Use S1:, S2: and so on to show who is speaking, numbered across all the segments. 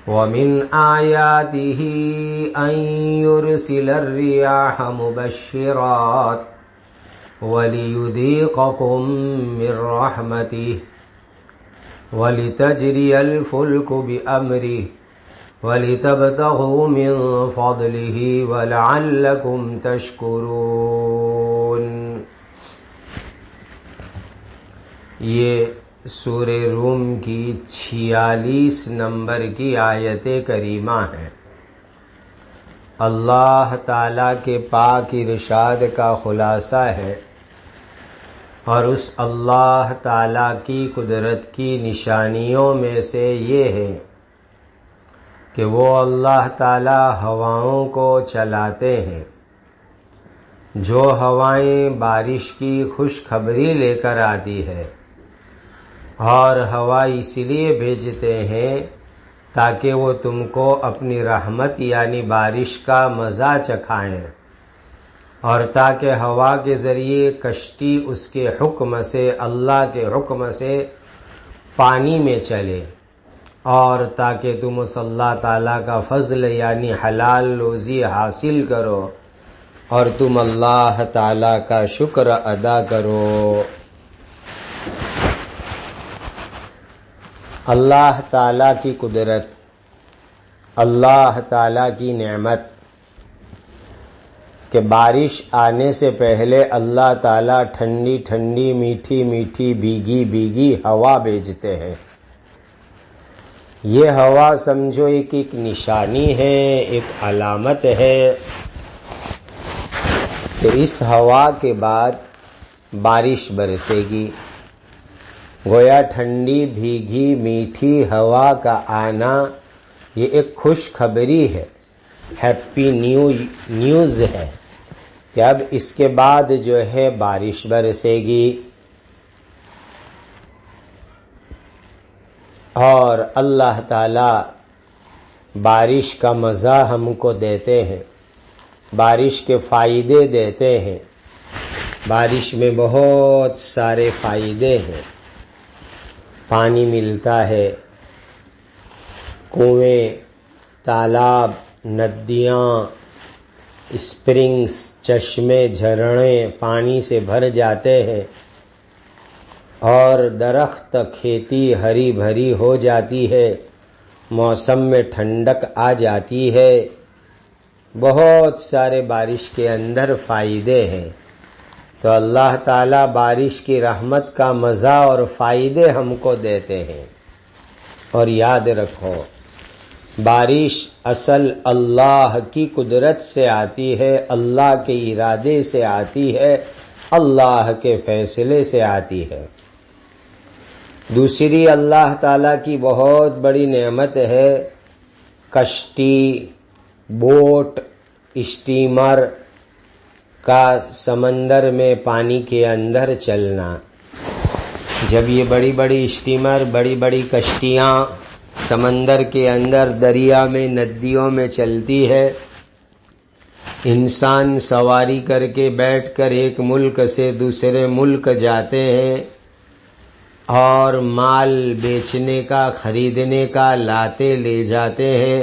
S1: ومن آیاته أن يرسل الرياح مبشرات وليذيقكم من رحمته ولتجري الفلك بأمره وَلِتَبْتَغُوا مِن فَضْلِهِ وَلَعَلَّكُمْ تَشْكُرُونَ۔ یہ سورہ روم کی 46 نمبر کی آیت کریمہ ہے۔ اللہ تعالیٰ کے پاک ارشاد کا خلاصہ ہے، اور اس اللہ تعالیٰ کی قدرت کی نشانیوں میں سے یہ ہے کہ وہ اللہ تعالیٰ ہواؤں کو چلاتے ہیں، جو ہوائیں بارش کی خوشخبری لے کر آتی ہے، اور ہوا اس لیے بھیجتے ہیں تاکہ وہ تم کو اپنی رحمت یعنی بارش کا مزہ چکھائیں، اور تاکہ ہوا کے ذریعے کشتی اس کے حکم سے، اللہ کے حکم سے پانی میں چلے، اور تاکہ تم اس اللہ تعالیٰ کا فضل یعنی حلال روزی حاصل کرو اور تم اللہ تعالیٰ کا شکر ادا کرو۔ اللہ تعالیٰ کی قدرت، اللہ تعالیٰ کی نعمت کہ بارش آنے سے پہلے اللہ تعالیٰ ٹھنڈی ٹھنڈی میٹھی میٹھی بھیگی بھیگی ہوا بھیجتے ہیں۔ یہ ہوا سمجھو ایک نشانی ہے، ایک علامت ہے کہ اس ہوا کے بعد بارش برسے گی۔ گویا ٹھنڈی بھیگی میٹھی ہوا کا آنا یہ ایک خوشخبری ہے، ہیپی نیوز ہے کہ اب اس کے بعد جو ہے بارش برسے گی، اور اللہ تعالیٰ بارش کا مزہ ہم کو دیتے ہیں، بارش کے فائدے دیتے ہیں۔ بارش میں بہت سارے فائدے ہیں، پانی ملتا ہے، کنویں، تالاب، ندیاں، اسپرنگز، چشمے، جھرنے پانی سے بھر جاتے ہیں، اور درخت کھیتی ہری بھری ہو جاتی ہے، موسم میں ٹھنڈک آ جاتی ہے۔ بہت سارے بارش کے اندر فائدے ہیں، تو اللہ تعالیٰ بارش کی رحمت کا مزہ اور فائدے ہم کو دیتے ہیں۔ اور یاد رکھو، بارش اصل اللہ کی قدرت سے آتی ہے، اللہ کے ارادے سے آتی ہے، اللہ کے فیصلے سے آتی ہے۔ دوسری اللہ تعالیٰ کی بہت بڑی نعمت ہے کشتی، بوٹ، اسٹیمر کا سمندر میں پانی کے اندر چلنا۔ جب یہ بڑی بڑی اسٹیمر، بڑی بڑی کشتیاں سمندر کے اندر، دریا میں، ندیوں میں چلتی ہے، انسان سواری کر کے بیٹھ کر ایک ملک سے دوسرے ملک جاتے ہیں، اور مال بیچنے کا، خریدنے کا لاتے لے جاتے ہیں،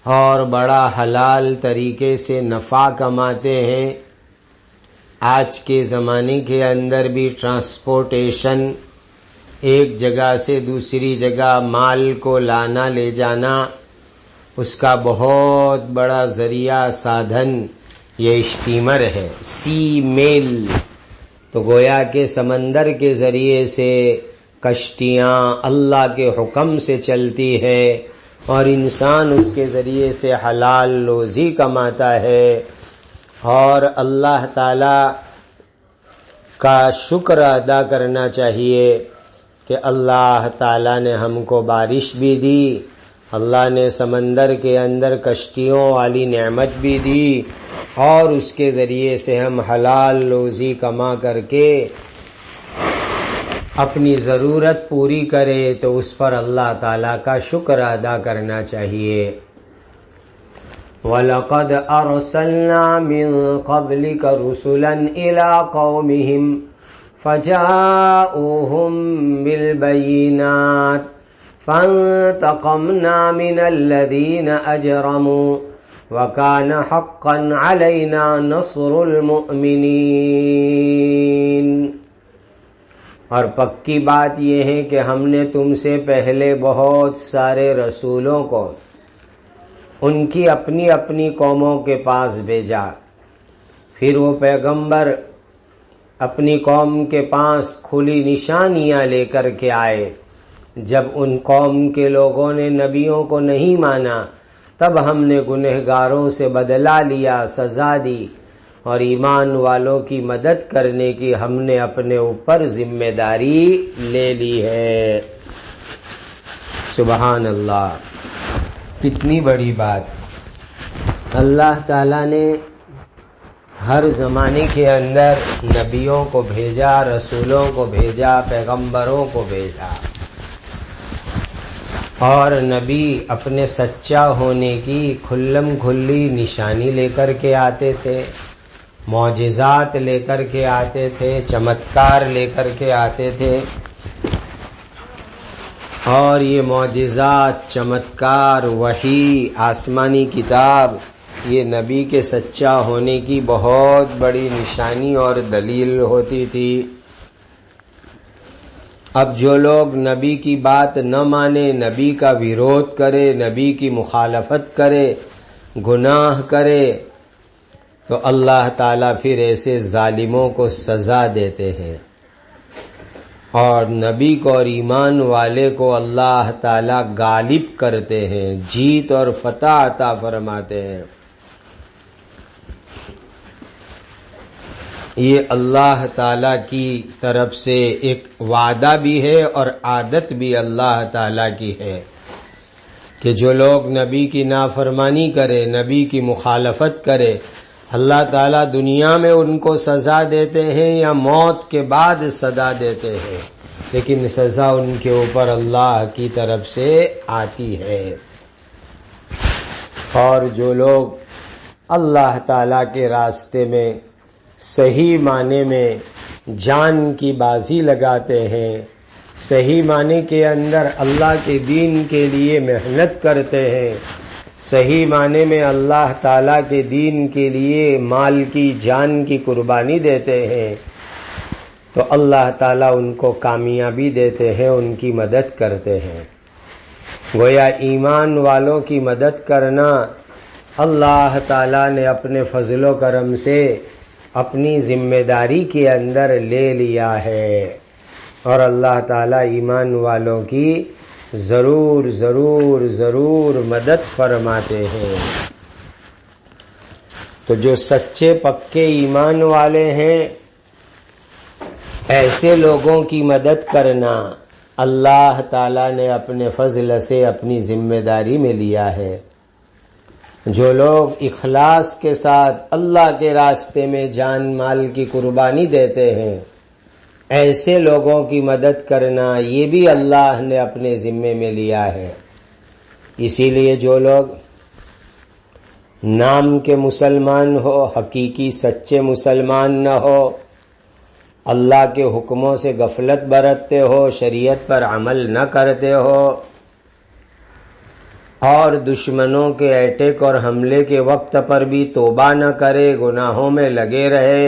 S1: اور بڑا حلال طریقے سے نفع کماتے ہیں۔ آج کے زمانے کے اندر بھی ٹرانسپورٹیشن، ایک جگہ سے دوسری جگہ مال کو لانا لے جانا، اس کا بہت بڑا ذریعہ، سادھن یہ اسٹیمر ہے، سی میل۔ تو گویا کہ سمندر کے ذریعے سے کشتیاں اللہ کے حکم سے چلتی ہے، اور انسان اس کے ذریعے سے حلال روزی کماتا ہے، اور اللہ تعالی کا شکر ادا کرنا چاہیے کہ اللہ تعالی نے ہم کو بارش بھی دی، اللہ نے سمندر کے اندر کشتیوں والی نعمت بھی دی، اور اس کے ذریعے سے ہم حلال روزی کما کر کے اپنی ضرورت پوری کرے، تو اس پر اللہ تعالیٰ کا شکر ادا کرنا چاہیے۔ وَلَقَدْ أَرْسَلْنَا مِن قَبْلِكَ رُسُلًا إِلَىٰ قَوْمِهِمْ فَجَاءُوهُم بِالْبَيِّنَاتِ فانتقمنا من الذين اجرموا وكان حقا علينا نصر المؤمنين۔ اور پکی بات یہ ہے کہ ہم نے تم سے پہلے بہت سارے رسولوں کو ان کی اپنی اپنی قوموں کے پاس بھیجا، پھر وہ پیغمبر اپنی قوم کے پاس کھلی نشانیاں لے کر کے آئے۔ جب ان قوم کے لوگوں نے نبیوں کو نہیں مانا تب ہم نے گنہگاروں سے بدلہ لیا، سزا دی، اور ایمان والوں کی مدد کرنے کی ہم نے اپنے اوپر ذمہ داری لے لی ہے۔ سبحان اللہ، کتنی بڑی بات۔ اللہ تعالیٰ نے ہر زمانے کے اندر نبیوں کو بھیجا، رسولوں کو بھیجا، پیغمبروں کو بھیجا، اور نبی اپنے سچا ہونے کی کھلم کھلی نشانی لے کر کے آتے تھے، معجزات لے کر کے آتے تھے، چمتکار لے کر کے آتے تھے، اور یہ معجزات، چمتکار، وحی، آسمانی کتاب، یہ نبی کے سچا ہونے کی بہت بڑی نشانی اور دلیل ہوتی تھی۔ اب جو لوگ نبی کی بات نہ مانے، نبی کا ویرودھ کرے، نبی کی مخالفت کرے، گناہ کرے، تو اللہ تعالیٰ پھر ایسے ظالموں کو سزا دیتے ہیں، اور نبی کو اور ایمان والے کو اللہ تعالیٰ غالب کرتے ہیں، جیت اور فتح عطا فرماتے ہیں۔ یہ اللہ تعالیٰ کی طرف سے ایک وعدہ بھی ہے اور عادت بھی اللہ تعالیٰ کی ہے کہ جو لوگ نبی کی نافرمانی کرے، نبی کی مخالفت کرے، اللہ تعالیٰ دنیا میں ان کو سزا دیتے ہیں یا موت کے بعد سزا دیتے ہیں، لیکن سزا ان کے اوپر اللہ کی طرف سے آتی ہے۔ اور جو لوگ اللہ تعالیٰ کے راستے میں صحیح معنی میں جان کی بازی لگاتے ہیں، صحیح معنی کے اندر اللہ کے دین کے لیے محنت کرتے ہیں، صحیح معنی میں اللہ تعالیٰ کے دین کے لیے مال کی، جان کی قربانی دیتے ہیں، تو اللہ تعالیٰ ان کو کامیابی دیتے ہیں، ان کی مدد کرتے ہیں۔ گویا ایمان والوں کی مدد کرنا اللہ تعالیٰ نے اپنے فضل و کرم سے اپنی ذمہ داری کے اندر لے لیا ہے، اور اللہ تعالیٰ ایمان والوں کی ضرور ضرور ضرور مدد فرماتے ہیں۔ تو جو سچے پکے ایمان والے ہیں، ایسے لوگوں کی مدد کرنا اللہ تعالیٰ نے اپنے فضل سے اپنی ذمہ داری میں لیا ہے۔ جو لوگ اخلاص کے ساتھ اللہ کے راستے میں جان مال کی قربانی دیتے ہیں، ایسے لوگوں کی مدد کرنا یہ بھی اللہ نے اپنے ذمے میں لیا ہے۔ اسی لیے جو لوگ نام کے مسلمان ہو، حقیقی سچے مسلمان نہ ہو، اللہ کے حکموں سے غفلت برتتے ہو، شریعت پر عمل نہ کرتے ہو، اور دشمنوں کے اٹیک اور حملے کے وقت پر بھی توبہ نہ کرے، گناہوں میں لگے رہے،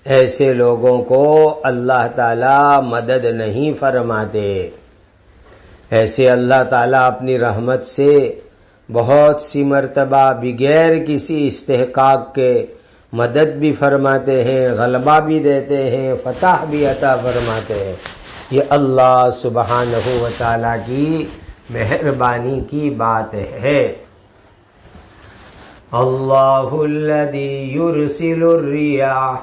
S1: ایسے لوگوں کو اللہ تعالیٰ مدد نہیں فرماتے۔ ایسے اللہ تعالیٰ اپنی رحمت سے بہت سی مرتبہ بغیر کسی استحقاق کے مدد بھی فرماتے ہیں، غلبہ بھی دیتے ہیں، فتح بھی عطا فرماتے ہیں۔ یہ اللہ سبحانہ و تعالیٰ کی مہربانی کی بات ہے۔ اللہ الذی یرسل الریاح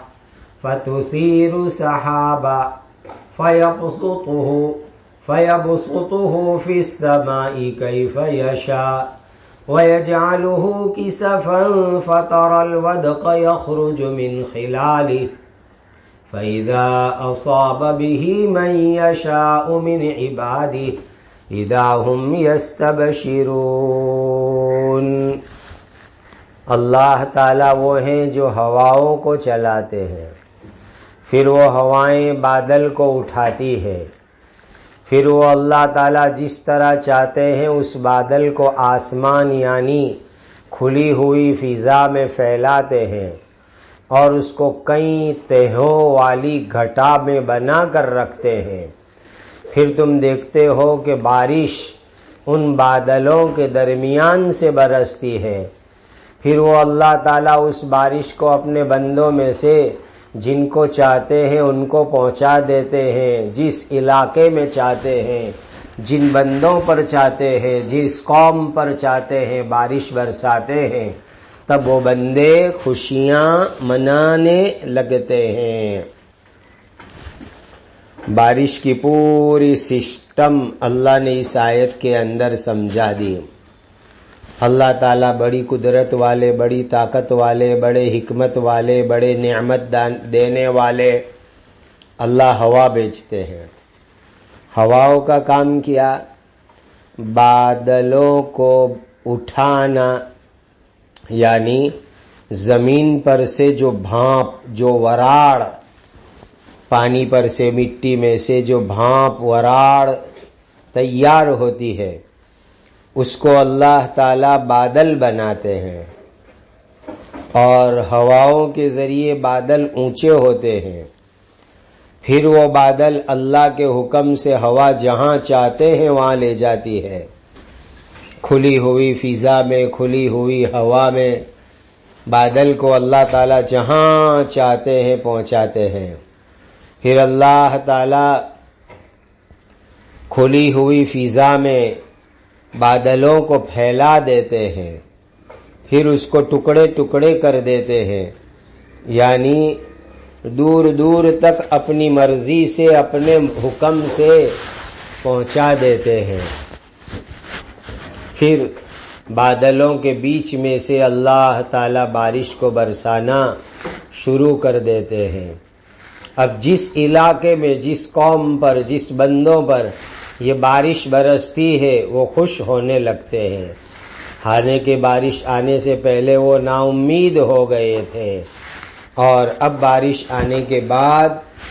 S1: فتثیر سحابا فیبسطه فی السماء کیف یشاء وَيَجْعَلُهُ كِسَفًا فَتَرَى الْوَدْقَ يَخْرُجُ مِنْ خِلَالِهِ فَإِذَا أَصَابَ بِهِ مَنْ يَشَاءُ مِنْ عِبَادِهِ إِذَا هُمْ يَسْتَبْشِرُونَ۔ اللہ تعالیٰ وہ ہیں جو ہواؤں کو چلاتے ہیں، پھر وہ ہوائیں بادل کو اٹھاتی ہے، پھر وہ اللہ تعالیٰ جس طرح چاہتے ہیں اس بادل کو آسمان یعنی کھلی ہوئی فضا میں پھیلاتے ہیں اور اس کو کئی تہوں والی گھٹا میں بنا کر رکھتے ہیں. پھر تم دیکھتے ہو کہ بارش ان بادلوں کے درمیان سے برستی ہے. پھر وہ اللہ تعالیٰ اس بارش کو اپنے بندوں میں سے جن کو چاہتے ہیں ان کو پہنچا دیتے ہیں، جس علاقے میں چاہتے ہیں، جن بندوں پر چاہتے ہیں، جس قوم پر چاہتے ہیں بارش برساتے ہیں. تب وہ بندے خوشیاں منانے لگتے ہیں. بارش کی پوری سسٹم اللہ نے اس آیت کے اندر سمجھا دی. اللہ تعالیٰ بڑی قدرت والے، بڑی طاقت والے، بڑے حکمت والے، بڑے نعمت دینے والے. اللہ ہوا بیچتے ہیں. ہواؤں کا کام کیا؟ بادلوں کو اٹھانا، یعنی زمین پر سے جو بھاپ، جو وراڑ، پانی پر سے، مٹی میں سے جو بھاپ وراڑ تیار ہوتی ہے اس کو اللہ تعالیٰ بادل بناتے ہیں، اور ہواؤں کے ذریعے بادل اونچے ہوتے ہیں. پھر وہ بادل اللہ کے حکم سے ہوا جہاں چاہتے ہیں وہاں لے جاتی ہے. کھلی ہوئی فضا میں، کھلی ہوئی ہوا میں بادل کو اللہ تعالیٰ جہاں چاہتے ہیں پہنچاتے ہیں. پھر اللہ تعالیٰ کھلی ہوئی فضا میں بادلوں کو پھیلا دیتے ہیں، پھر اس کو ٹکڑے ٹکڑے کر دیتے ہیں، یعنی دور دور تک اپنی مرضی سے، اپنے حکم سے پہنچا دیتے ہیں. پھر بادلوں کے بیچ میں سے اللہ تعالیٰ بارش کو برسانا شروع کر دیتے ہیں. اب جس علاقے میں، جس قوم پر، جس بندوں پر یہ بارش برستی ہے وہ خوش ہونے لگتے ہیں. حالانکہ بارش آنے سے پہلے وہ نا امید ہو گئے تھے، اور اب بارش آنے کے بعد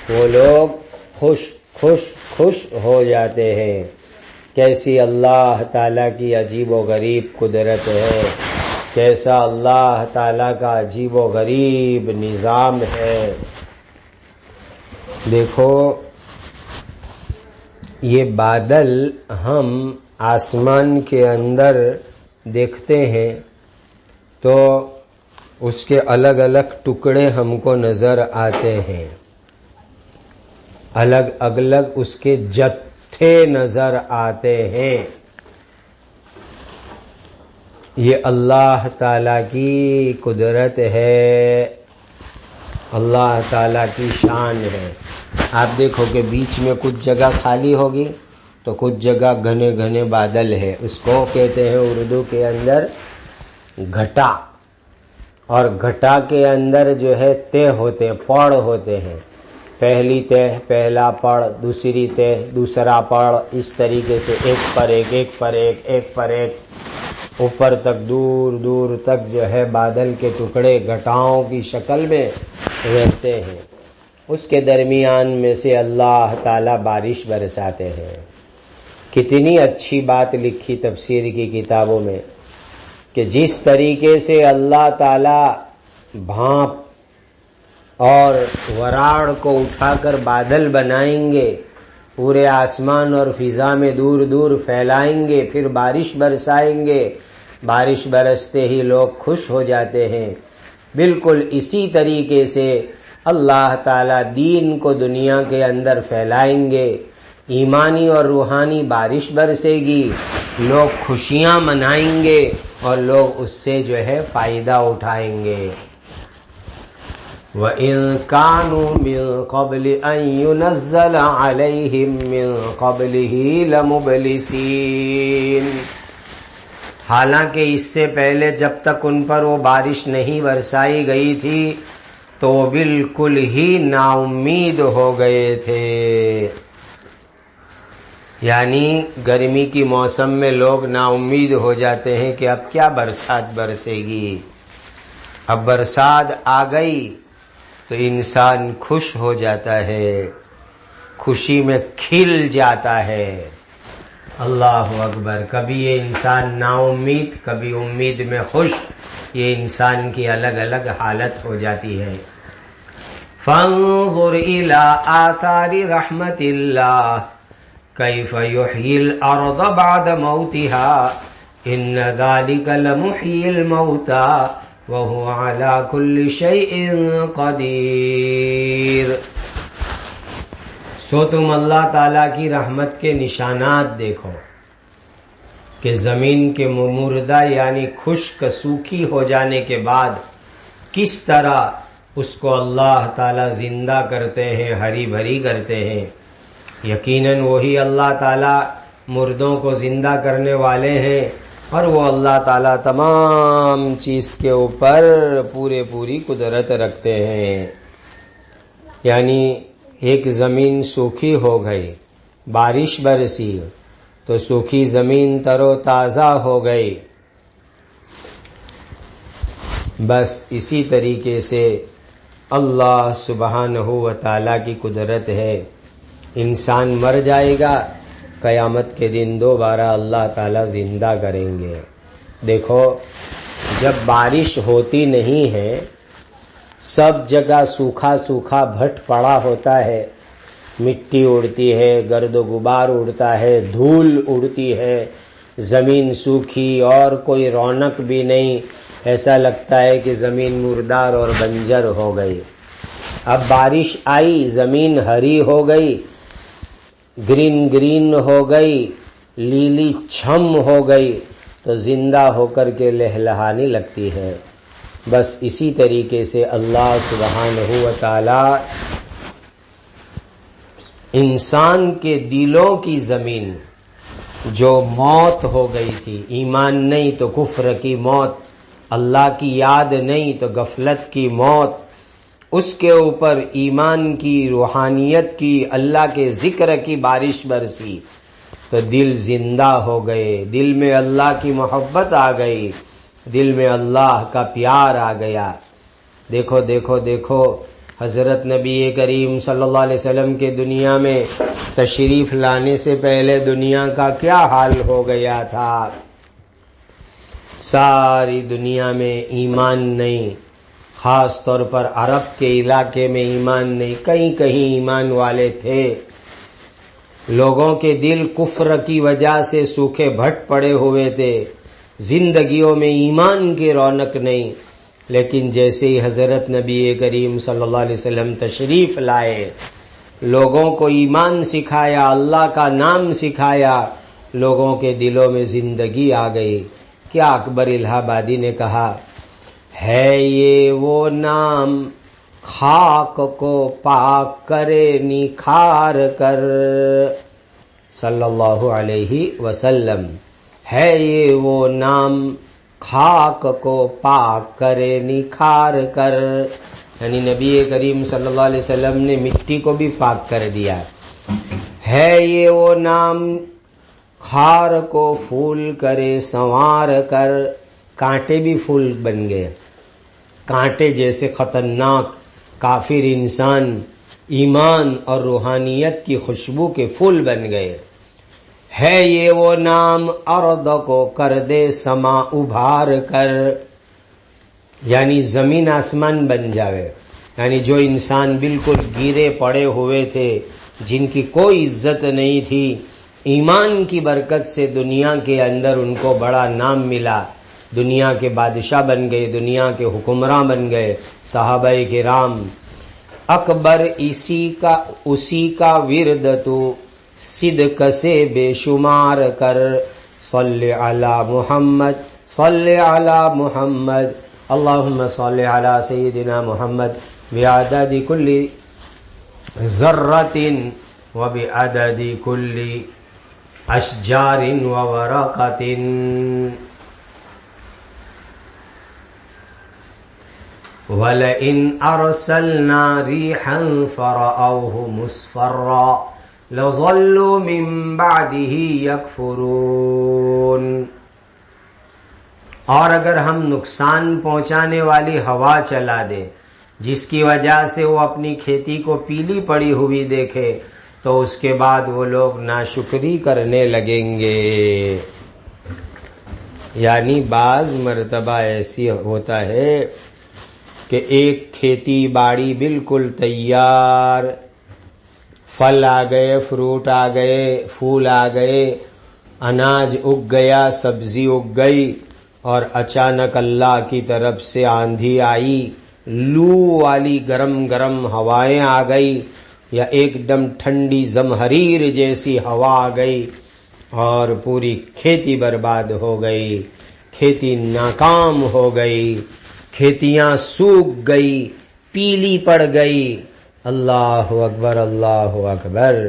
S1: وہ لوگ خوش خوش خوش ہو جاتے ہیں. کیسی اللہ تعالیٰ کی عجیب و غریب قدرت ہے، کیسا اللہ تعالیٰ کا عجیب و غریب نظام ہے. دیکھو یہ بادل ہم آسمان کے اندر دیکھتے ہیں تو اس کے الگ الگ ٹکڑے ہم کو نظر آتے ہیں، الگ الگ اس کے جتھے نظر آتے ہیں. یہ اللہ تعالیٰ کی قدرت ہے، اللہ تعالیٰ کی شان ہے. آپ دیکھو کہ بیچ میں کچھ جگہ خالی ہوگی تو کچھ جگہ گھنے گھنے بادل ہے، اس کو کہتے ہیں اردو کے اندر گھٹا. اور گھٹا کے اندر جو ہے تہ ہوتے ہیں، پڑ ہوتے ہیں. پہلی تہ، پہلا پڑ، دوسری تہ، دوسرا پڑ، اس طریقے سے ایک پر ایک، ایک پر ایک، ایک پر ایک، اوپر تک دور دور تک جو ہے بادل کے ٹکڑے گھٹاؤں کی شکل میں رہتے ہیں. اس کے درمیان میں سے اللہ تعالیٰ بارش برساتے ہیں. کتنی اچھی بات لکھی تفسیر کی کتابوں میں کہ جس طریقے سے اللہ تعالیٰ بھاپ اور وراڑ کو اٹھا کر بادل بنائیں گے، پورے آسمان اور فضا میں دور دور پھیلائیں گے، پھر بارش برسائیں گے، بارش برستے ہی لوگ خوش ہو جاتے ہیں. بالکل اسی طریقے سے اللہ تعالیٰ دین کو دنیا کے اندر پھیلائیں گے، ایمانی اور روحانی بارش برسے گی، لوگ خوشیاں منائیں گے اور لوگ اس سے جو ہے فائدہ اٹھائیں گے. وَإِن كَانُوا مِن قَبْلِ أَن يُنَزَّلَ عَلَيْهِم مِّن قَبْلِهِ لَمُبْلِسِينَ. حالانکہ اس سے پہلے جب تک ان پر وہ بارش نہیں برسائی گئی تھی تو وہ بالکل ہی نا امید ہو گئے تھے. یعنی گرمی کی موسم میں لوگ نا امید ہو جاتے ہیں کہ اب کیا برسات برسے گی. اب برسات آ گئی تو انسان خوش ہو جاتا ہے. خوشی میں کھل جاتا ہے۔ اللہ اکبر۔ کبھی یہ انسان نا امید، کبھی امید میں خوش، یہ انسان کی الگ الگ حالت ہو جاتی ہے۔ فانظر الى آثار رحمت اللہ کیف یحیی الارض بعد موتها ان ذلک لمحیی الموتى وهو على كل شيء قدیر۔ سو تم اللہ تعالیٰ کی رحمت کے نشانات دیکھو کہ زمین کے مردہ یعنی خشک سوکھی ہو جانے کے بعد کس طرح اس کو اللہ تعالیٰ زندہ کرتے ہیں، ہری بھری کرتے ہیں۔ یقیناً وہی اللہ تعالیٰ مردوں کو زندہ کرنے والے ہیں، اور وہ اللہ تعالیٰ تمام چیز کے اوپر پوری قدرت رکھتے ہیں۔ یعنی ایک زمین سوکھی ہو گئی، بارش برسی تو سوکھی زمین تر و تازہ ہو گئی۔ بس اسی طریقے سے اللہ سبحانہ و تعالیٰ کی قدرت ہے۔ انسان مر جائے گا، قیامت کے دن دوبارہ اللہ تعالیٰ زندہ کریں گے۔ دیکھو، جب بارش ہوتی نہیں ہے، سب جگہ سوکھا سوکھا بھٹ پڑا ہوتا ہے، مٹی اڑتی ہے، گرد و غبار اڑتا ہے، دھول اڑتی ہے، زمین سوکھی اور کوئی رونق بھی نہیں، ایسا لگتا ہے کہ زمین مردار اور بنجر ہو گئی۔ اب بارش آئی، زمین ہری ہو گئی، گرین ہو گئی، لیلی چھم ہو گئی، تو زندہ ہو کر کے لہلہانے لگتی ہے۔ بس اسی طریقے سے اللہ سبحانہ و تعالی انسان کے دلوں کی زمین جو موت ہو گئی تھی، ایمان نہیں تو کفر کی موت، اللہ کی یاد نہیں تو غفلت کی موت، اس کے اوپر ایمان کی، روحانیت کی، اللہ کے ذکر کی بارش برسی تو دل زندہ ہو گئے، دل میں اللہ کی محبت آ گئی، دل میں اللہ کا پیار آ گیا۔ دیکھو دیکھو دیکھو، حضرت نبی کریم صلی اللہ علیہ وسلم کے دنیا میں تشریف لانے سے پہلے دنیا کا کیا حال ہو گیا تھا۔ ساری دنیا میں ایمان نہیں، خاص طور پر عرب کے علاقے میں ایمان نہیں، کہیں کہیں ایمان والے تھے۔ لوگوں کے دل کفر کی وجہ سے سوکھے بھٹ پڑے ہوئے تھے، زندگیوں میں ایمان کی رونق نہیں۔ لیکن جیسے ہی حضرت نبی کریم صلی اللہ علیہ وسلم تشریف لائے، لوگوں کو ایمان سکھایا، اللہ کا نام سکھایا، لوگوں کے دلوں میں زندگی آ گئی۔ کیا اکبر الہ آبادی نے کہا، ہے یہ وہ نام خاک کو پاک کرے نکھار کر، صلی اللہ علیہ وسلم، ہے یہ وہ نام خاک کو پاک کرے نکھار کر، یعنی نبی کریم صلی اللہ علیہ وسلم نے مٹی کو بھی پاک کر دیا۔ ہے یہ وہ نام خار کو پھول کرے سنوار کر، کانٹے بھی پھول بن گئے، کانٹے جیسے خطرناک کافر انسان ایمان اور روحانیت کی خوشبو کے پھول بن گئے۔ ہے یہ وہ نام ارض کو کر دے سما ابھار کر، یعنی زمین آسمان بن جاوے، یعنی جو انسان بالکل گرے پڑے ہوئے تھے، جن کی کوئی عزت نہیں تھی، ایمان کی برکت سے دنیا کے اندر ان کو بڑا نام ملا، دنیا کے بادشاہ بن گئے، دنیا کے حکمراں بن گئے، صحابہ کرام۔ اکبر اسی کا ورد تو صدق سے بے شمار کر، صلی علی محمد صلی علی محمد، اللہم صلی علی سیدنا محمد بعدد کل ذرۃ وبعدد کل اشجار وورقۃ۔ وَلَئِنْ أَرْسَلْنَا رِيحًا فَرَأَوْهُ مُصْفَرًّا لَظَلُّوا مِن بَعْدِهِ يَكْفُرُونَ۔ اور اگر ہم نقصان پہنچانے والی ہوا چلا دیں، جس کی وجہ سے وہ اپنی کھیتی کو پیلی پڑی ہوئی دیکھے، تو اس کے بعد وہ لوگ ناشکری کرنے لگیں گے۔ یعنی بعض مرتبہ ایسی ہوتا ہے کہ ایک کھیتی باڑی بالکل تیار، پھل آ گئے، فروٹ آ گئے، پھول آ گئے، اناج اگ گیا، سبزی اگ گئی، اور اچانک اللہ کی طرف سے آندھی آئی، لو والی گرم گرم ہوائیں آ گئی، یا ایک دم ٹھنڈی زمہریر جیسی ہوا آ گئی اور پوری کھیتی برباد ہو گئی، کھیتی ناکام ہو گئی، کھیتیاں سوکھ گئی، پیلی پڑ گئی۔ اللہ اکبر، اللہ اکبر۔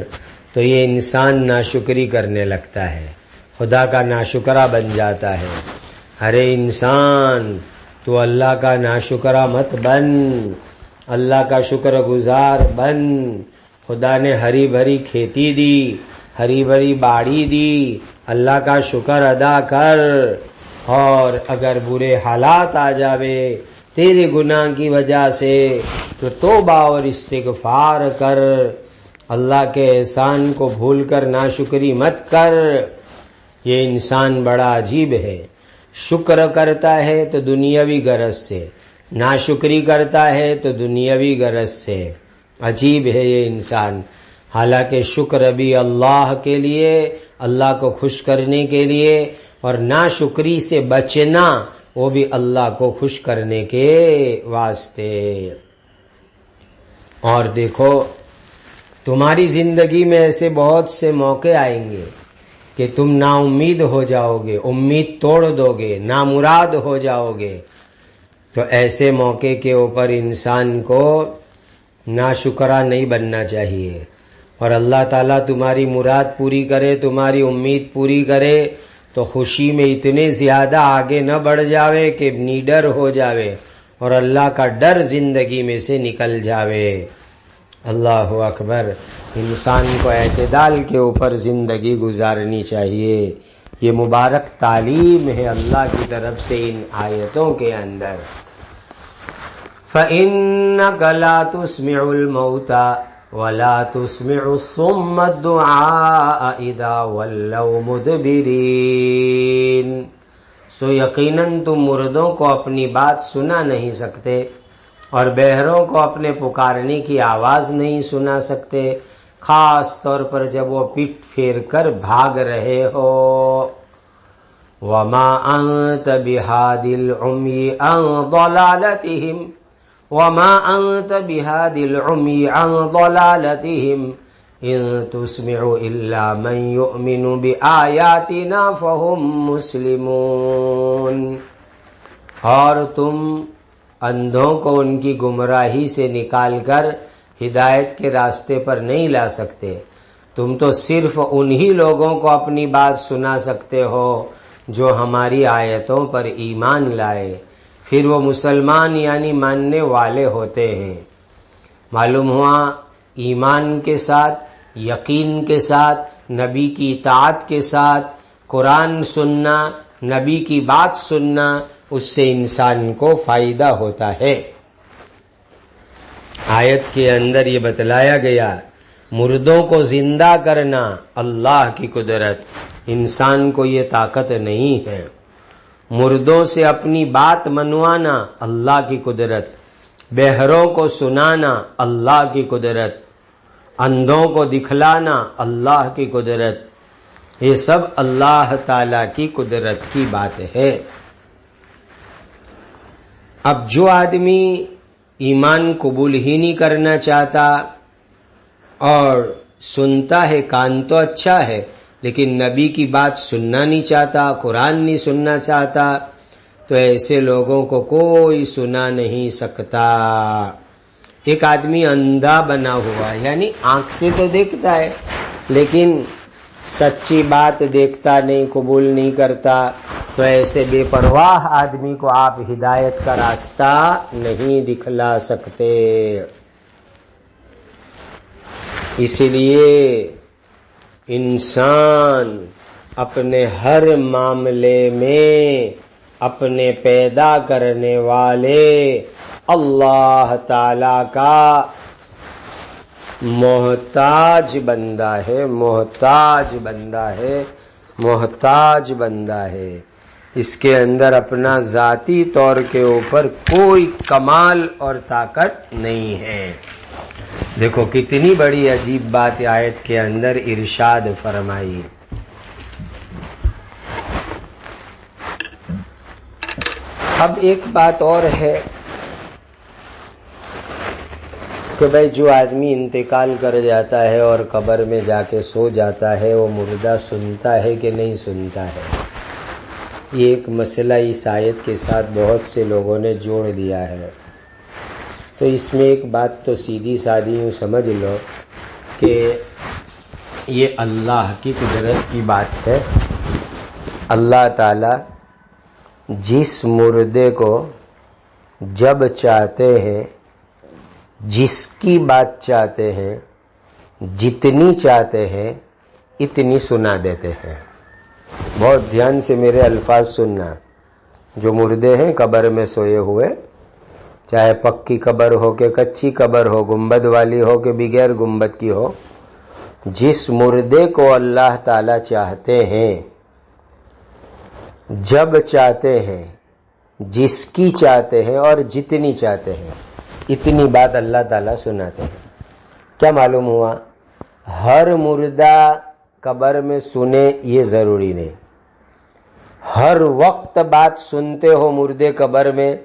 S1: تو یہ انسان ناشکری کرنے لگتا ہے، خدا کا ناشکرا بن جاتا ہے۔ ارے انسان، تو اللہ کا ناشکرا مت بن، اللہ کا شکر گزار بن۔ خدا نے ہری بھری کھیتی دی، ہری بھری باڑی دی، اللہ کا شکر ادا کر۔ اور اگر برے حالات آ جاوے تیرے گناہ کی وجہ سے تو توبہ اور استغفار کر، اللہ کے احسان کو بھول کر ناشکری مت کر۔ یہ انسان بڑا عجیب ہے، شکر کرتا ہے تو دنیاوی غرض سے، ناشکری کرتا ہے تو دنیاوی غرض سے۔ عجیب ہے یہ انسان۔ حالانکہ شکر بھی اللہ کے لیے، اللہ کو خوش کرنے کے لیے، اور ناشکری سے بچنا وہ بھی اللہ کو خوش کرنے کے واسطے۔ اور دیکھو، تمہاری زندگی میں ایسے بہت سے موقع آئیں گے کہ تم نا امید ہو جاؤ گے، امید توڑ دو گے، نامراد ہو جاؤ گے۔ تو ایسے موقع کے اوپر انسان کو ناشکرا نہیں بننا چاہیے، اور اللہ تعالیٰ تمہاری مراد پوری کرے، تمہاری امید پوری کرے تو خوشی میں اتنے زیادہ آگے نہ بڑھ جاوے کہ نیڈر ہو جاوے اور اللہ کا ڈر زندگی میں سے نکل جاوے۔ اللہ اکبر۔ انسان کو اعتدال کے اوپر زندگی گزارنی چاہیے۔ یہ مبارک تعلیم ہے اللہ کی طرف سے ان آیتوں کے اندر۔ فَإِنَّكَ لَا تُسْمِعُ الْمَوْتَى وَلَا تُسْمِعُ الصُّمَّ الدُّعَاءَ إِذَا وَلَّوْا مُدْبِرِينَ۔ سو یقیناً تم مردوں کو اپنی بات سنا نہیں سکتے اور بہروں کو اپنے پکارنے کی آواز نہیں سنا سکتے، خاص طور پر جب وہ پیٹ پھیر کر بھاگ رہے ہو۔ وَمَا أَنْتَ بِهَادِ الْعُمْيِ عَنْ ضَلَالَتِهِمْ وَمَا أَنْتَ بِهَادِ الْعُمْيِ عَنْ ضَلَالَتِهِمْ إِن تُسْمِعُ إِلَّا مَنْ يُؤْمِنُ بِآيَاتِنَا فَهُمْ مُسْلِمُونَ۔ اور تم اندھوں کو ان کی گمراہی سے نکال کر ہدایت کے راستے پر نہیں لا سکتے، تم تو صرف انہی لوگوں کو اپنی بات سنا سکتے ہو جو ہماری آیتوں پر ایمان لائے، پھر وہ مسلمان یعنی ماننے والے ہوتے ہیں۔ معلوم ہوا ایمان کے ساتھ، یقین کے ساتھ، نبی کی اطاعت کے ساتھ قرآن سننا، نبی کی بات سننا، اس سے انسان کو فائدہ ہوتا ہے۔ آیت کے اندر یہ بتلایا گیا، مردوں کو زندہ کرنا اللہ کی قدرت، انسان کو یہ طاقت نہیں ہے۔ مردوں سے اپنی بات منوانا اللہ کی قدرت، بہروں کو سنانا اللہ کی قدرت، اندھوں کو دکھلانا اللہ کی قدرت، یہ سب اللہ تعالی کی قدرت کی بات ہے۔ اب جو آدمی ایمان قبول ہی نہیں کرنا چاہتا اور سنتا ہے، کان تو اچھا ہے لیکن نبی کی بات سننا نہیں چاہتا، قرآن نہیں سننا چاہتا، تو ایسے لوگوں کو کوئی سنا نہیں سکتا۔ ایک آدمی اندھا بنا ہوا، یعنی آنکھ سے تو دیکھتا ہے لیکن سچی بات دیکھتا نہیں، قبول نہیں کرتا، تو ایسے بے پرواہ آدمی کو آپ ہدایت کا راستہ نہیں دکھلا سکتے۔ اسی لیے انسان اپنے ہر معاملے میں اپنے پیدا کرنے والے اللہ تعالی کا محتاج بندہ ہے، محتاج بندہ ہے، محتاج بندہ ہے، اس کے اندر اپنا ذاتی طور کے اوپر کوئی کمال اور طاقت نہیں ہے۔ دیکھو کتنی بڑی عجیب بات آیت کے اندر ارشاد فرمائی۔ اب ایک بات اور ہے کہ بھائی جو آدمی انتقال کر جاتا ہے اور قبر میں جا کے سو جاتا ہے، وہ مردہ سنتا ہے کہ نہیں سنتا ہے؟ یہ ایک مسئلہ اس آیت کے ساتھ بہت سے لوگوں نے جوڑ دیا ہے۔ تو اس میں ایک بات تو سیدھی سادی یوں سمجھ لو کہ یہ اللہ کی قدرت کی بات ہے۔ اللہ تعالی جس مردے کو جب چاہتے ہیں، جس کی بات چاہتے ہیں، جتنی چاہتے ہیں اتنی سنا دیتے ہیں۔ بہت دھیان سے میرے الفاظ سننا۔ جو مردے ہیں قبر میں سوئے ہوئے، چاہے پکی قبر ہو کہ کچی قبر ہو، گنبد والی ہو کہ بغیر گنبد کی ہو، جس مردے کو اللہ تعالی چاہتے ہیں، جب چاہتے ہیں، جس کی چاہتے ہیں اور جتنی چاہتے ہیں، اتنی بات اللہ تعالیٰ سناتے ہیں۔ کیا معلوم ہوا؟ ہر مردہ قبر میں سنے یہ ضروری نہیں، ہر وقت بات سنتے ہو مردے قبر میں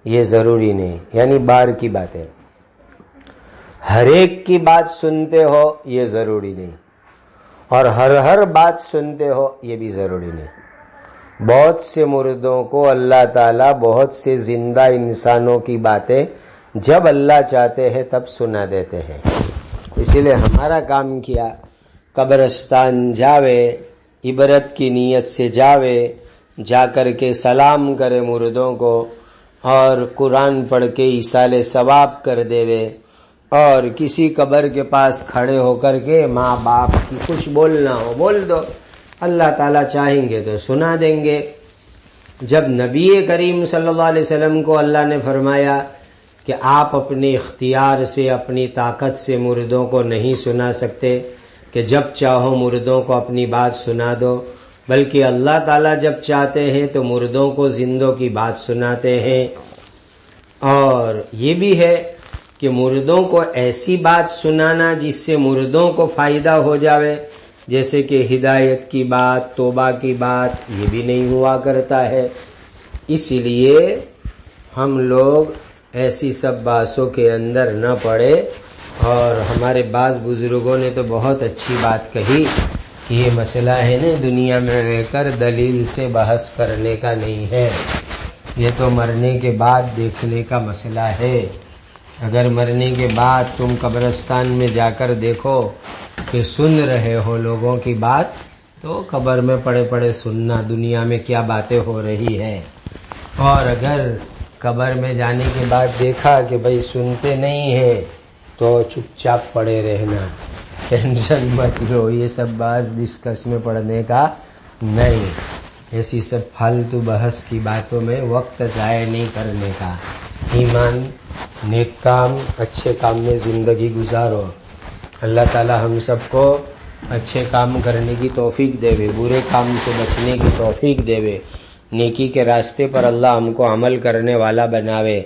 S1: یہ ضروری نہیں، یعنی باہر کی باتیں ہر ایک کی بات سنتے ہو یہ ضروری نہیں، اور ہر بات سنتے ہو یہ بھی ضروری نہیں۔ بہت سے مردوں کو اللہ تعالیٰ بہت سے زندہ انسانوں کی باتیں جب اللہ چاہتے ہیں تب سنا دیتے ہیں۔ اسی لیے ہمارا کام کیا، قبرستان جاوے، عبرت کی نیت سے جاوے، جا کر کے سلام کرے مردوں کو، اور قرآن پڑھ کے ایصال ثواب کر دیوے، اور کسی قبر کے پاس کھڑے ہو کر کے ماں باپ کی کچھ بولنا ہو بول دو، اللہ تعالیٰ چاہیں گے تو سنا دیں گے۔ جب نبی کریم صلی اللہ علیہ وسلم کو اللہ نے فرمایا کہ آپ اپنے اختیار سے، اپنی طاقت سے مردوں کو نہیں سنا سکتے کہ جب چاہو مردوں کو اپنی بات سنا دو، بلکہ اللہ تعالیٰ جب چاہتے ہیں تو مردوں کو زندوں کی بات سناتے ہیں۔ اور یہ بھی ہے کہ مردوں کو ایسی بات سنانا جس سے مردوں کو فائدہ ہو جاوے، جیسے کہ ہدایت کی بات، توبہ کی بات، یہ بھی نہیں ہوا کرتا ہے۔ اس لیے ہم لوگ ایسی سب باتوں کے اندر نہ پڑے۔ اور ہمارے بعض بزرگوں نے تو بہت اچھی بات کہی کہ یہ مسئلہ ہے نا دنیا میں رہ کر دلیل سے بحث کرنے کا نہیں ہے، یہ تو مرنے کے بعد دیکھنے کا مسئلہ ہے۔ اگر مرنے کے بعد تم قبرستان میں جا کر دیکھو کہ سن رہے ہو لوگوں کی بات، تو قبر میں پڑے پڑے سننا دنیا میں کیا باتیں ہو رہی ہے۔ اور اگر قبر میں جانے کے بعد دیکھا کہ بھئی سنتے نہیں ہیں تو چپ چاپ پڑے رہنا، ٹینشن مت لو، یہ سب بحث ڈسکس میں پڑھنے کا نہیں، ایسی سب فالتو بحث کی باتوں میں وقت ضائع نہیں کرنے کا۔ ایمان، نیک کام، اچھے کام میں زندگی گزارو۔ اللہ تعالی ہم سب کو اچھے کام کرنے کی توفیق دے، برے کام سے بچنے کی توفیق دے، نیکی کے راستے پر اللہ ہم کو عمل کرنے والا بناوے۔